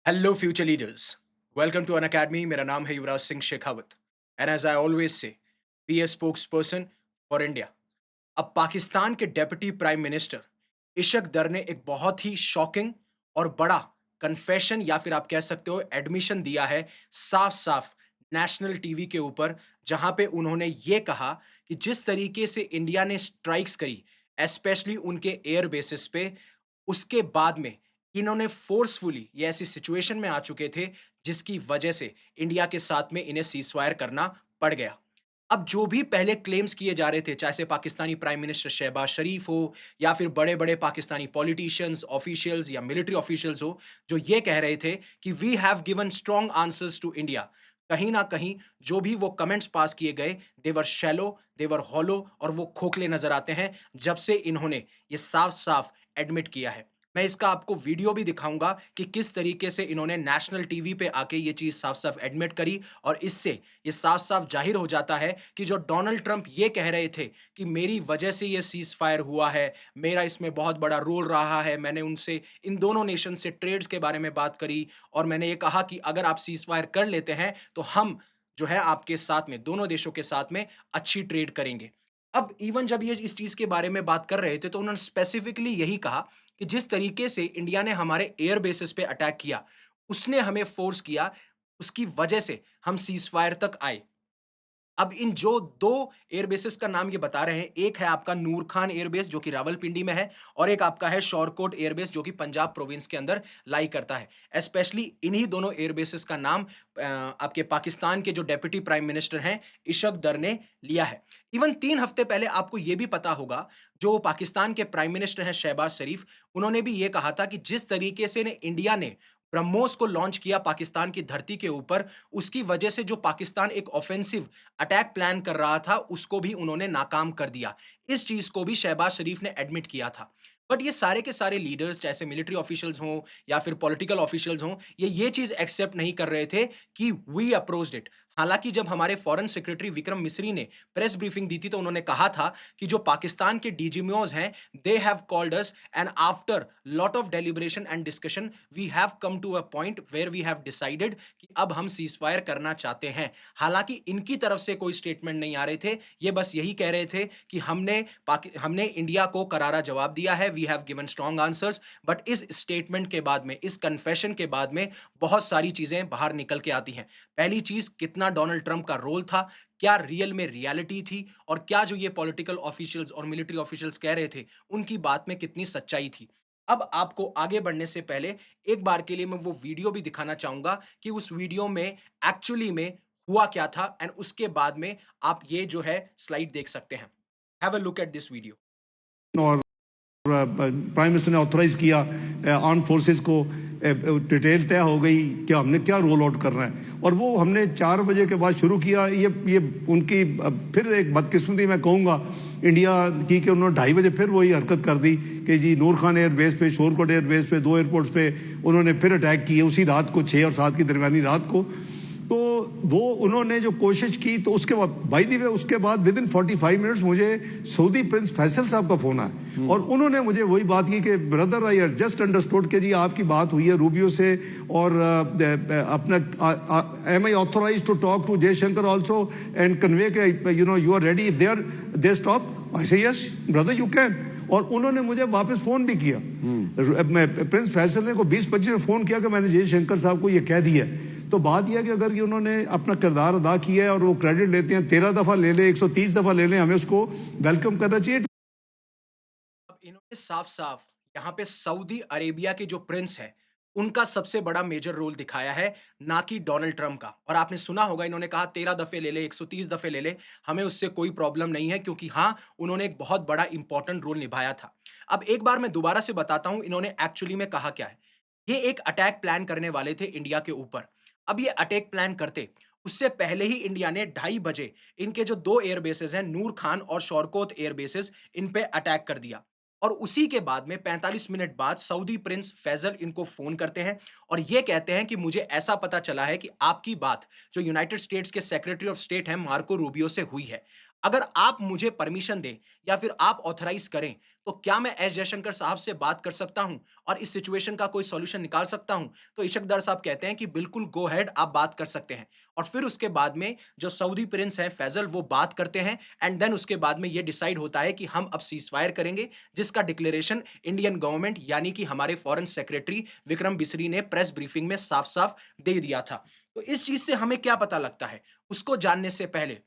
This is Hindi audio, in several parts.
Hello future leaders, welcome to Unacademy. मेरा नाम है Yuvraj Singh Shekhawat and as I always say be a spokesperson for India. अब पाकिस्तान के deputy prime minister Ishaq Dar ने एक बहुत ही शॉकिंग और बड़ा कन्फेशन या फिर आप कह सकते हो एडमिशन दिया है साफ साफ नेशनल टीवी के ऊपर, जहां पे उन्होंने ये कहा कि जिस तरीके से इंडिया ने स्ट्राइक्स करी, स्पेशली उनके एयर बेसिस पे, उसके बाद में इन्होंने फोर्सफुली ये ऐसी सिचुएशन में आ चुके थे जिसकी वजह से इंडिया के साथ में इन्हें सीजफायर करना पड़ गया। अब जो भी पहले क्लेम्स किए जा रहे थे, चाहे से पाकिस्तानी प्राइम मिनिस्टर शहबाज शरीफ हो या फिर बड़े-बड़े पाकिस्तानी पॉलिटिशियंस, ऑफिशियल्स या मिलिट्री ऑफिशियल्स हो, जो ये कह रहे थे कि we have given strong answers to India. कहीं न कहीं जो भी वो कमेंट्स पास किए गए, दे वर शैलो, दे वर हॉलो और वो खोखले नज़र आते हैं, जब से इन्होंने ये साफ-साफ एडमिट किया है। मैं इसका आपको वीडियो भी दिखाऊँगा कि किस तरीके से इन्होंने नेशनल टीवी पे आके ये चीज़ साफ-साफ एडमिट करी और इससे ये साफ-साफ ज़ाहिर हो जाता है कि जो डोनाल्ड ट्रंप ये कह रहे थे कि मेरी वजह से ये सीज़फायर हुआ है, मेरा इसमें बहुत बड़ा रोल रहा है, मैंने उनसे इन दोनों नेशन से ट्रेड्स के बारे में बात करी और मैंने ये कहा कि अगर आप सीज़फायर कर लेते हैं, तो हम जो है आपके साथ में, दोनों देशों के साथ में अच्छी ट्रेड करेंगे। अब इवन जब ये इस चीज़ के बारे में बात कर रहे थे, तो उन्होंने स्पेसिफिकली यही कहा कि जिस तरीके से इंडिया ने हमारे एयर बेसेस पे अटैक किया, उसने हमें फोर्स किया, उसकी वजह से हम सीज़फायर तक आए। अब इन जो 2 एयर बेसेस का नाम ये बता रहे हैं, एक है आपका नूर खान एयर बेस जो कि रावलपिंडी में है और एक आपका है शौरकोट एयर बेस जो कि पंजाब प्रोविंस के अंदर लाई करता है। स्पेशली इन्हीं दोनों एयर बेसेस का नाम आपके पाकिस्तान के जो डेप्यूटी प्राइम मिनिस्टर हैं, इशक दर ने लिया है। इवन 3 हफ्ते पहले आपको ये भी पता होगा, जो पाकिस्तान के प्राइम मिनिस्टर हैं शहबाज शरीफ, उन्होंने भी ये कहा था कि जिस तरीके से ने इंडिया ने ब्रह्मोस को लॉन्च किया पाकिस्तान की धरती के ऊपर, उसकी वजह से जो पाकिस्तान एक ऑफेंसिव अटैक प्लान कर रहा था, उसको भी उन्होंने नाकाम कर दिया। इस चीज़ को भी शहबाज शरीफ ने एडमिट किया था। बट ये सारे के सारे लीडर्स, चाहे से मिलिट्री ऑफिशियल्स हों या फिर पॉलिटिकल ऑफिशियल्स हों, ये चीज़ एक्सेप्ट नहीं कर रहे थे कि वी अप्रोच्ड इट। हालाँकि जब हमारे फॉरेन सेक्रेटरी विक्रम मिस्री ने प्रेस ब्रीफिंग दी थी, तो उन्होंने कहा था कि जो पाकिस्तान के डीजीएमओज़ हैं, they have called us and after lot of deliberation and discussion, we have come to a point where we have decided कि अब हम सीज़फायर करना चाहते हैं। हालाँकि इनकी तरफ से कोई स्टेटमेंट नहीं आ रहे थे, ये बस यही कह रहे थे कि हमने इंडिया को करारा जवाब दिया है, we have given strong answers. But इस स्टेटमेंट के बाद में, इस कन्फेशन के बाद में बहुत सारी चीज़ें बाहर निकल के आती हैं। पहली चीज़, कितना डोनाल्ड ट्रंप का रोल था, क्या रियल में रियलिटी थी और क्या जो ये पॉलिटिकल ऑफिशियल्स और मिलिट्री ऑफिशियल्स कह रहे थे, उनकी बात में कितनी सच्चाई थी। अब आपको आगे बढ़ने से पहले एक बार के लिए मैं वो वीडियो भी दिखाना चाहूँगा कि उस वीडियो में एक्चुअली में हुआ क्या था एंड उसके बाद में आप ये जो है स्लाइड देख सकते हैं। Have a look at this video. और प्राइम मिनिस्टर ने ऑथराइज किया आर्म फोर्सेस को, डिटेल तय हो गई कि हमने क्या रोल आउट करना है और वो हमने 4 बजे के बाद शुरू किया। ये उनकी फिर एक बदकिस्मती मैं कहूँगा इंडिया की कि उन्होंने 2:30 बजे फिर वही हरकत कर दी कि जी नूर खान एयरबेस पे, शोरकोट एयरबेस पे, 2 एयरपोर्ट्स पे उन्होंने फिर अटैक किए उसी रात को, 6 और 7 की दरमियानी रात को। तो वो उन्होंने जो कोशिश की, तो उसके बाद बाय द वे उसके बाद विद इन 45 मिनट्स मुझे सऊदी प्रिंस फैसल साहब का फोन आया और उन्होंने मुझे वही बात की कि ब्रदर आई जस्ट अंडरस्टूड कि जी आपकी बात हुई है रूबियो से और अपना am I authorise to talk to Jaishankar also and convey के you are ready if they stop. I say yes brother you can. और उन्होंने मुझे वापस फोन भी किया। प्रिंस फैसल ने को 20-25 में फोन किया कि मैंने जयशंकर साहब को ये कह दिया। तो बात यह कि अगर ये उन्होंने अपना किरदार अदा किया है और वो क्रेडिट लेते हैं, 13 दफा ले ले, 130 दफा ले लें, हमें उसको वेलकम करना चाहिए। अब इन्होंने साफ-साफ यहाँ पे सऊदी अरेबिया के जो प्रिंस हैं, उनका सबसे बड़ा मेजर रोल दिखाया है, ना कि डोनाल्ड ट्रंप का। और आपने सुना होगा इन्होंने कहा 13 दफ़े ले ले, 130 दफ़े ले ले, हमें उससे कोई प्रॉब्लम नहीं है क्योंकि हाँ, उन्होंने एक बहुत बड़ा इम्पोर्टेंट रोल निभाया था। अब एक बार मैं दोबारा से बताता हूँ इन्होंने एक्चुअली में कहा क्या है। ये एक अटैक प्लान करने वाले थे इंडिया के ऊपर। अब ये अटैक प्लान करते, उससे पहले ही इंडिया ने 2:30 बजे इनके जो 2 एयर बेसेस हैं, नूर खान और शौरकोत एयर बेसेस, इन पे अटैक कर दिया। और उसी के बाद में 45 मिनट बाद सऊदी प्रिंस फैसल इनको फ़ोन करते हैं और ये कहते हैं कि मुझे ऐसा पता चला है कि आपकी बात जो यूनाइटेड स्टेट्स के सेक्रेटरी ऑफ स्टेट हैं मार्को रूबियो से हुई है। अगर आप मुझे परमिशन दें या फिर आप ऑथराइज़ करें, तो क्या मैं एस जयशंकर साहब से बात कर सकता हूँ और इस सिचुएशन का कोई सॉल्यूशन निकाल सकता हूँ? तो इशक दर साहब कहते हैं कि बिल्कुल गो अहेड, आप बात कर सकते हैं। और फिर उसके बाद में जो सऊदी प्रिंस हैं फैसल, वो बात करते हैं एंड देन उसके बाद में ये डिसाइड होता है कि हम अब सीज़फायर करेंगे, जिसका डिक्लेरेशन इंडियन गवर्नमेंट यानी कि हमारे फॉरेन सेक्रेटरी विक्रम बिसरी ने प्रेस ब्रीफिंग में साफ-साफ दे दिया था। तो इस चीज़ से हमें क्या पता लगता है? उसको जानने से पहले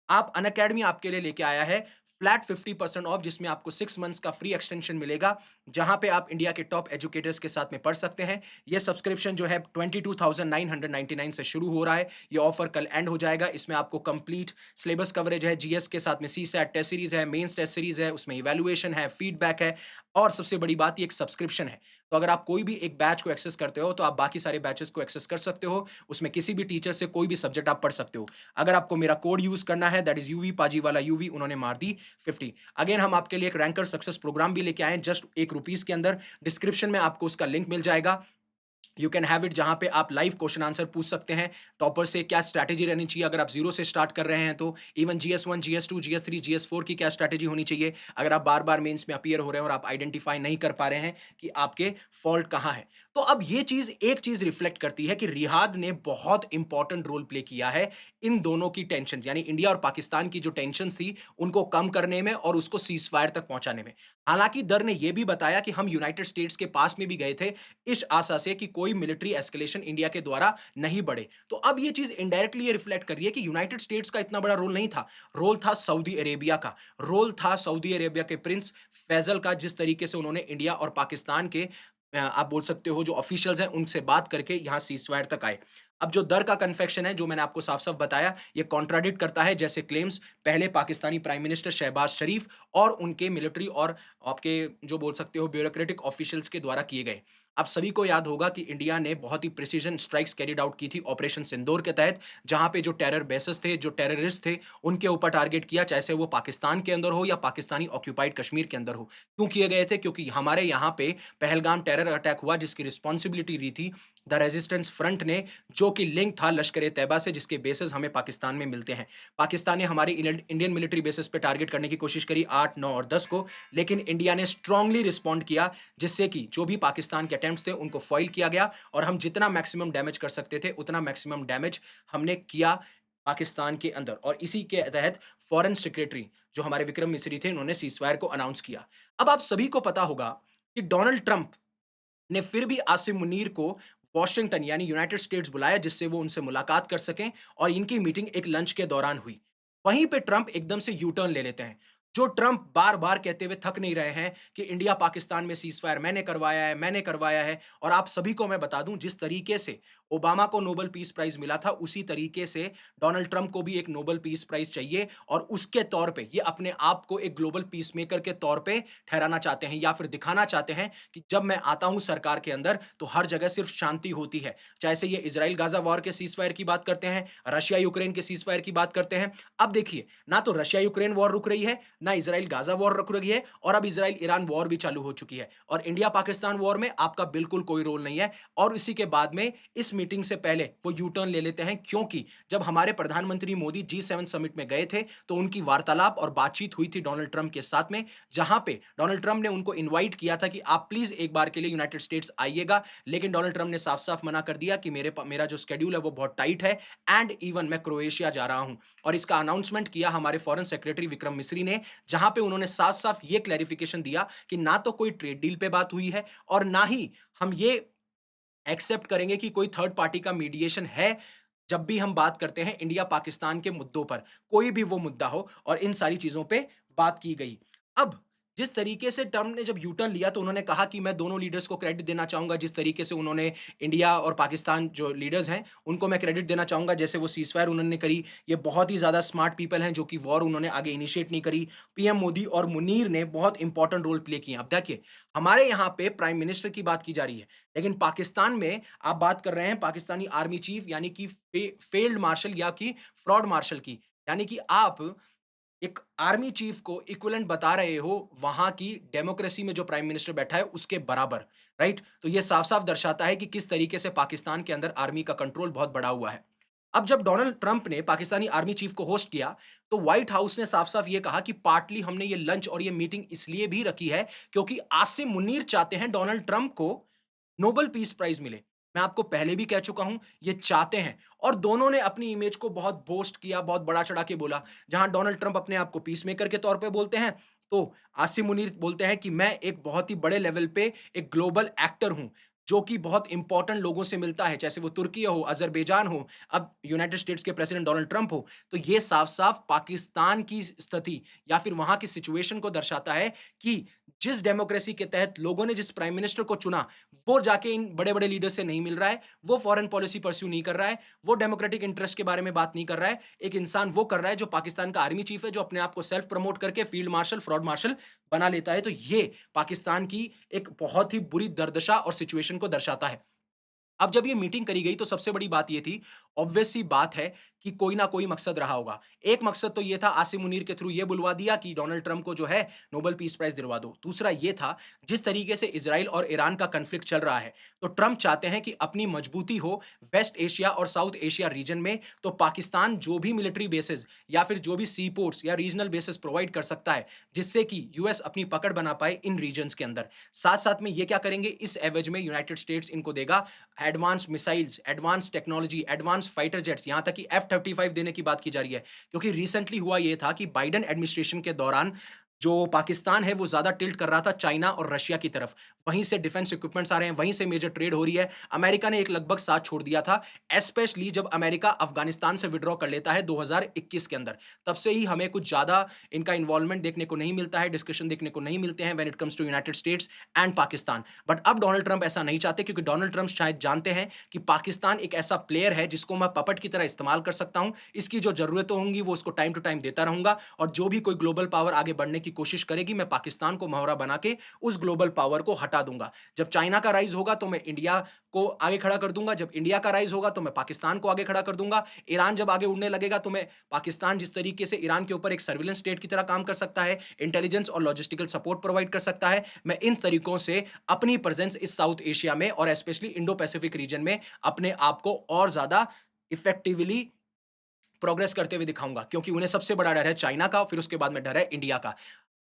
आप अनअकैडमी आपके लिए लेके आया है फ्लैट 50% ऑफ, जिसमें आपको 6 मंथ्स का फ्री एक्सटेंशन मिलेगा, जहां पे आप इंडिया के टॉप एजुकेटर्स के साथ में पढ़ सकते हैं। ये सब्सक्रिप्शन जो है 22,999 से शुरू हो रहा है। ये ऑफर कल एंड हो जाएगा। इसमें आपको कंप्लीट सिलेबस कवरेज है, जीएस के साथ में सीसैट टेस्ट सीरीज है, मेंस टेस्ट सीरीज है, उसमें इवैल्यूएशन है, फीडबैक है और सबसे बड़ी बात ये एक सब्सक्रिप्शन है। तो अगर आप कोई भी एक बैच को एक्सेस करते हो तो आप बाकी सारे बैचेस को एक्सेस कर सकते हो। उसमें किसी भी टीचर से कोई भी सब्जेक्ट आप पढ़ सकते हो। अगर आपको मेरा कोड यूज़ करना है, दैट इज़ यूवी पाजी वाला यूवी, उन्होंने मार दी 50। अगेन हम आपके लिए एक रैंकर सक्सेस प्रोग्राम भी लेके आए हैं जस्ट ₹1 के अंदर। डिस्क्रिप्शन में आपको उसका लिंक मिल जाएगा। यू कैन हैव इट, जहां पे आप लाइव क्वेश्चन आंसर पूछ सकते हैं टॉपर से। क्या स्ट्रैटेजी रहनी चाहिए अगर आप जीरो से स्टार्ट कर रहे हैं? तो even GS 1, GS 2, GS 3, GS 4 की क्या स्ट्रैटेजी होनी चाहिए अगर आप बार बार मेंस में अपीयर हो रहे हैं और आप आइडेंटिफाई नहीं कर पा रहे हैं कि आपके फॉल्ट कहां है? तो अब ये चीज एक चीज रिफ्लेक्ट करती है कि रिहाद ने बहुत इंपॉर्टेंट रोल प्ले किया है इन दोनों की टेंशन, यानी इंडिया और पाकिस्तान की जो टेंशन थी उनको कम करने में और उसको सीज फायर तक पहुंचाने में। हालांकि दर ने यह भी बताया कि हम यूनाइटेड स्टेट्स के पास में भी गए थे इस आशा से कि कोई मिलिट्री एस्केलेशन इंडिया के द्वारा नहीं बढ़े। तो अब ये चीज इनडायरेक्टली ये रिफ्लेक्ट कर रही है कि यूनाइटेड स्टेट्स का इतना बड़ा रोल नहीं था, रोल था सऊदी अरेबिया का। रोल था सऊदी अरेबिया के प्रिंस फैजल का, जिस तरीके से उन्होंने इंडिया और पाकिस्तान के आप बोल सकते हो जो ऑफिशियल्स हैं उनसे बात करके यहां सीजफायर तक आए। अब जो दर का कन्फेक्शन है, जो मैंने आपको साफ-साफ बताया, ये कॉन्ट्राडिक्ट करता है जैसे क्लेम्स पहले पाकिस्तानी प्राइम मिनिस्टर शहबाज शरीफ और उनके मिलिट्री और आपके जो बोल सकते हो ब्यूरोक्रेटिक ऑफिशियल्स के द्वारा किए गए। आप सभी को याद होगा कि इंडिया ने बहुत ही प्रिसिजन स्ट्राइक्स कैरिड आउट की थी ऑपरेशन सिंदूर के तहत, जहां पे जो टेरर बेसेस थे, जो टेररिस्ट थे, उनके ऊपर टारगेट किया, चाहे से वो पाकिस्तान के अंदर हो या पाकिस्तानी ऑक्यूपाइड कश्मीर के अंदर हो। क्यों किए गए थे? क्योंकि हमारे यहाँ पे पहलगाम टेरर अटैक हुआ, जिसकी रिस्पॉन्सिबिलिटी ली थी द रेजिस्टेंस फ्रंट ने, जो कि लिंक था लश्कर ए तैयबा से, जिसके बेसिस हमें पाकिस्तान में मिलते हैं। पाकिस्तान ने हमारी इंडियन मिलिट्री बेसिस पे टारगेट करने की कोशिश करी 8, 9 और 10 को, लेकिन इंडिया ने स्ट्रांगली रिस्पॉन्ड किया, जिससे कि जो भी पाकिस्तान के अटेम्प्ट्स थे उनको फॉइल किया गया और हम जितना मैक्सिमम डैमेज कर सकते थे उतना मैक्सिमम डैमेज हमने किया पाकिस्तान के अंदर। और इसी के तहत फॉरेन सेक्रेटरी जो हमारे विक्रम मिस्री थे, उन्होंने सीजफायर को अनाउंस किया। अब आप सभी को पता होगा कि डोनाल्ड ट्रंप ने फिर भी आसिम मुनीर को वॉशिंगटन यानी यूनाइटेड स्टेट्स बुलाया, जिससे वो उनसे मुलाकात कर सकें और इनकी मीटिंग एक लंच के दौरान हुई। वहीं पे ट्रंप एकदम से यू टर्न ले लेते हैं। जो ट्रंप बार-बार कहते हुए थक नहीं रहे हैं कि इंडिया पाकिस्तान में सीज़फायर मैंने करवाया है। और आप सभी को मैं बता दूं, जिस तरीके से ओबामा को नोबेल पीस प्राइज़ मिला था, उसी तरीके से डोनाल्ड ट्रंप को भी एक नोबेल पीस प्राइज़ चाहिए और उसके तौर पे ये अपने आप को एक ग्लोबल पीस मेकर के तौर पे ठहराना चाहते हैं, या फिर दिखाना चाहते हैं कि जब मैं आता हूं सरकार के अंदर तो हर जगह सिर्फ शांति होती है। चाहे से ये इजराइल गाजा वॉर के सीज़फायर की बात करते हैं, रशिया यूक्रेन के सीज़फायर की बात करते हैं। अब देखिए, ना तो रशिया यूक्रेन वॉर रुक रही है, ना इजराइल गाजा वॉर रुक रही है, और अब इजराइल ईरान वॉर भी चालू हो चुकी है। और इंडिया पाकिस्तान वॉर में आपका बिल्कुल कोई रोल नहीं है। और इसी के बाद में इस मीटिंग से पहले वो यू टर्न ले लेते हैं, क्योंकि जब हमारे प्रधानमंत्री मोदी जी7 समिट में गए थे तो उनकी वार्तालाप और बातचीत हुई थी डोनाल्ड ट्रंप के साथ में, जहां पे डोनाल्ड ट्रंप ने उनको इनवाइट किया था कि आप प्लीज एक बार के लिए यूनाइटेड स्टेट्स आइएगा। लेकिन डोनाल्ड ट्रंप ने साफ-साफ मना कर दिया कि मेरा जो शेड्यूल है वो बहुत टाइट है एंड इवन मैं क्रोएशिया जा रहा हूं। और इसका अनाउंसमेंट किया हमारे फॉरेन सेक्रेटरी विक्रम मिस्री ने, जहां पे उन्होंने साफ-साफ ये क्लैरिफिकेशन दिया कि ना तो कोई ट्रेड डील पे बात हुई है और ना ही हम ये एक्सेप्ट करेंगे कि कोई थर्ड पार्टी का मीडिएशन है, जब भी हम बात करते हैं इंडिया पाकिस्तान के मुद्दों पर, कोई भी वो मुद्दा हो। और इन सारी चीज़ों पे बात की गई। अब जिस तरीके से ट्रम्प ने जब यू टर्न लिया तो उन्होंने कहा कि मैं दोनों लीडर्स को क्रेडिट देना चाहूँगा, जिस तरीके से उन्होंने इंडिया और पाकिस्तान जो लीडर्स हैं, उनको मैं क्रेडिट देना चाहूँगा, जैसे वो सीज़फायर उन्होंने करी। ये बहुत ही ज़्यादा स्मार्ट पीपल हैं जो कि वॉर उन्होंने आगे इनिशिएट नहीं करी। पीएम मोदी और मुनीर ने बहुत इंपॉर्टेंट रोल प्ले किए। अब देखिए, हमारे यहाँ पे प्राइम मिनिस्टर की बात की जा रही है, लेकिन पाकिस्तान में आप बात कर रहे हैं पाकिस्तानी आर्मी चीफ यानी कि फील्ड मार्शल या कि फ्रॉड मार्शल की। यानी कि आप एक आर्मी चीफ को इक्विवेलेंट बता रहे हो वहां की डेमोक्रेसी में जो प्राइम मिनिस्टर बैठा है उसके बराबर, राइट? तो ये साफ-साफ दर्शाता है कि किस तरीके से पाकिस्तान के अंदर आर्मी का कंट्रोल बहुत बढ़ा हुआ है। अब जब डोनाल्ड ट्रंप ने पाकिस्तानी आर्मी चीफ को होस्ट किया, तो व्हाइट हाउस ने साफ-साफ ये कहा कि पार्टली हमने ये लंच और ये मीटिंग इसलिए भी रखी है, क्योंकि आसिम मुनीर चाहते हैं डोनाल्ड ट्रंप को नोबेल पीस प्राइज़ मिले। मैं आपको पहले भी कह चुका हूँ, ये चाहते हैं और दोनों ने अपनी इमेज को बहुत बोस्ट किया, बहुत बढ़ा-चढ़ा के बोला। जहाँ डोनाल्ड ट्रंप अपने आप को पीस मेकर के तौर पे बोलते हैं, तो आसिम मुनीर बोलते हैं कि मैं एक बहुत ही बड़े लेवल पे एक ग्लोबल एक्टर हूँ, जो कि बहुत इम्पोर्टेंट लोगों से मिलता है, चाहे वो तुर्की हो, अज़रबैजान हो, अब यूनाइटेड स्टेट्स के प्रेसिडेंट डोनाल्ड ट्रंप हो। तो ये साफ-साफ पाकिस्तान की स्थिति या फिर वहाँ की सिचुएशन को दर्शाता है कि जिस डेमोक्रेसी के तहत लोगों ने जिस प्राइम मिनिस्टर को चुना, वो जाके इन बड़े-बड़े लीडर से नहीं मिल रहा है, वो फॉरेन पॉलिसी परस्यू नहीं कर रहा है, वो डेमोक्रेटिक इंटरेस्ट के बारे में बात नहीं कर रहा है। एक इंसान वो कर रहा है जो पाकिस्तान का आर्मी चीफ है, जो अपने आप को सेल्फ प्रमोट करके फील्ड मार्शल, फ्रॉड मार्शल बना लेता है। तो ये पाकिस्तान की एक बहुत ही बुरी दुर्दशा और सिचुएशन को दर्शाता है। अब जब ये मीटिंग करी गई तो सबसे बड़ी बात ये थी, ऑब्वियस सी बात है कि कोई ना कोई मकसद रहा होगा। एक मकसद तो ये था आसिम मुनीर के थ्रू ये बुलवा दिया कि डोनाल्ड ट्रंप को जो है नोबेल पीस प्राइज़ दिलवा दो। दूसरा ये था, जिस तरीके से इज़राइल और ईरान का कॉन्फ्लिक्ट चल रहा है, तो ट्रंप चाहते हैं कि अपनी मजबूती हो वेस्ट एशिया और साउथ एशिया रीजन में, तो पाकिस्तान जो भी मिलिट्री बेसेस या फिर जो भी सी पोर्ट्स या रीजनल बेसेस प्रोवाइड कर सकता है, जिससे कि यूएस अपनी पकड़ बना पाए इन रीजन्स के अंदर। साथ-साथ में ये क्या करेंगे, इस एवज में यूनाइटेड स्टेट्स इनको देगा advance missiles, advance technology, advance fighter jets, यहां तक कि F-35 देने की बात की जा रही है। क्योंकि रिसेंटली हुआ ये था कि बाइडेन एडमिनिस्ट्रेशन के दौरान जो पाकिस्तान है वो ज्यादा टिल्ट कर रहा था चाइना और रशिया की तरफ। वहीं से डिफेंस इक्विपमेंट्स आ रहे हैं, वहीं से मेजर ट्रेड हो रही है। अमेरिका ने एक लगभग साथ छोड़ दिया था, स्पेशली जब अमेरिका अफगानिस्तान से विड्रॉ कर लेता है 2021 के अंदर। तब से ही हमें कुछ ज्यादा इनका इन्वॉल्वमेंट देखने को नहीं मिलता है, डिस्कशन देखने को नहीं मिलते हैं when it comes to United States and Pakistan. But अब डोनाल्ड ट्रंप ऐसा नहीं चाहते, क्योंकि डोनाल्ड ट्रंप शायद जानते हैं कि पाकिस्तान एक ऐसा प्लेयर है जिसको मैं पपट की तरह इस्तेमाल कर सकता हूं। इसकी जो जरूरतें होंगी वो उसको टाइम टू टाइम देता रहूंगा, और जो भी कोई ग्लोबल पावर आगे बढ़ने की कोशिश करेगी, मैं पाकिस्तान को मोहरा बना के उस ग्लोबल पावर को हटा दूंगा। जब चाइना का राइज होगा तो मैं इंडिया को आगे खड़ा कर दूंगा, जब इंडिया का राइज होगा तो मैं पाकिस्तान को आगे खड़ा कर दूंगा। ईरान जब आगे उड़ने लगेगा तो मैं पाकिस्तान जिस तरीके से ईरान के ऊपर एक सर्विलेंस स्टेट की तरह काम कर सकता है, इंटेलिजेंस और लॉजिस्टिकल सपोर्ट प्रोवाइड कर सकता है, मैं इन तरीकों से अपनी प्रेजेंस इस साउथ एशिया में और स्पेशली इंडो पैसिफिक रीजन में अपने आप को और ज्यादा इफेक्टिवली प्रोग्रेस करते हुए दिखाऊंगा, क्योंकि उन्हें सबसे बड़ा डर है चाइना का, फिर उसके बाद में डर है इंडिया का।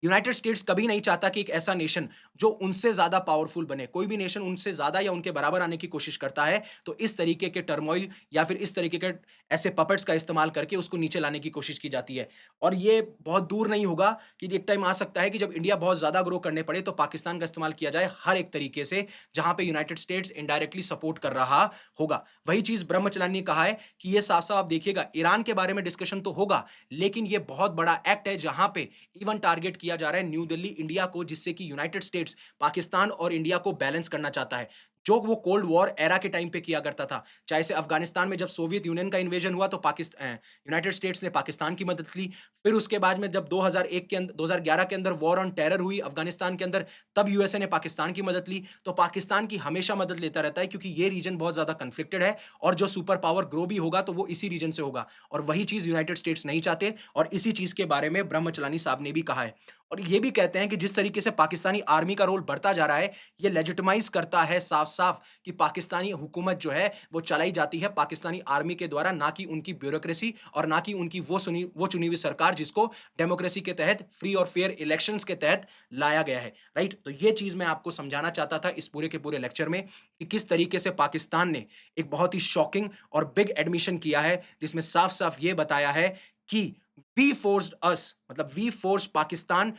यूनाइटेड स्टेट्स कभी नहीं चाहता कि एक ऐसा नेशन जो उनसे ज़्यादा पावरफुल बने। कोई भी नेशन उनसे ज़्यादा या उनके बराबर आने की कोशिश करता है, तो इस तरीके के टर्मॉइल या फिर इस तरीके के ऐसे पपेट्स का इस्तेमाल करके उसको नीचे लाने की कोशिश की जाती है। और ये बहुत दूर नहीं होगा कि एक टाइम आ सकता है कि जब इंडिया बहुत ज़्यादा ग्रो करने पड़े, तो पाकिस्तान का इस्तेमाल किया जाए हर एक तरीके से, जहाँ पे यूनाइटेड स्टेट्स इनडायरेक्टली सपोर्ट कर रहा होगा। वही चीज़ ब्रह्मचलानी ने कहा है कि ये साफ-साफ आप देखिएगा, ईरान के बारे में डिस्कशन तो होगा, लेकिन ये बहुत बड़ा एक्ट है जहाँ पे इवन टारगेट किया जा रहा है न्यू दिल्ली इंडिया को, जिससे कि यूनाइटेड स्टेट्स पाकिस्तान और इंडिया को बैलेंस करना चाहता है, जो वो कोल्ड वॉर एरा के टाइम पे किया करता था। चाहे से अफगानिस्तान में जब सोवियत यूनियन का इन्वेजन हुआ तो यूनाइटेड स्टेट्स ने पाकिस्तान की मदद ली। फिर उसके बाद में जब 2001 के अंदर 2011 के अंदर वॉर ऑन टेरर हुई अफगानिस्तान के अंदर, तब यूएसए ने पाकिस्तान की मदद ली। तो पाकिस्तान की हमेशा मदद लेता रहता है, क्योंकि ये रीजन बहुत ज्यादा कन्फ्लिक्टेड है, और जो सुपर पावर ग्रो भी होगा तो वो इसी रीजन से होगा, और वही चीज यूनाइटेड स्टेट्स नहीं चाहते, और इसी चीज के बारे में ब्रह्मचलानी साहब ने भी कहा है। और ये भी कहते हैं कि जिस तरीके से पाकिस्तानी आर्मी का रोल बढ़ता जा रहा है, ये लेजिटिमाइज़ करता है साफ-साफ कि पाकिस्तानी हुकूमत जो है, वो चलाई जाती है पाकिस्तानी आर्मी के द्वारा, ना कि उनकी ब्यूरोक्रेसी और ना कि उनकी वो चुनी हुई सरकार, जिसको डेमोक्रेसी के तहत, फ्री और फेयर इलेक्शंस के तहत लाया गया है, राइट? तो ये चीज़ मैं आपको समझाना चाहता था इस पूरे के पूरे लेक्चर में, कि किस तरीके से पाकिस्तान ने एक बहुत ही शॉकिंग और बिग एडमिशन किया है, जिसमें साफ-साफ ये बताया है कि वी फोर्स्ड अस, मतलब we force Pakistan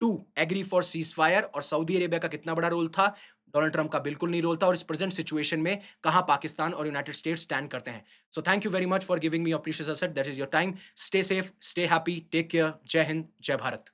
to agree for ceasefire. और सऊदी अरेबिया का कितना बड़ा रोल था? डोनाल्ड ट्रंप का बिल्कुल नहीं रोल था, और इस प्रेजेंट सिचुएशन में कहां पाकिस्तान और यूनाइटेड स्टेट्स स्टैंड करते हैं। So thank you very much for giving me your precious asset, that is your time. Stay safe, stay happy, take care. Jai Hind, जय भारत।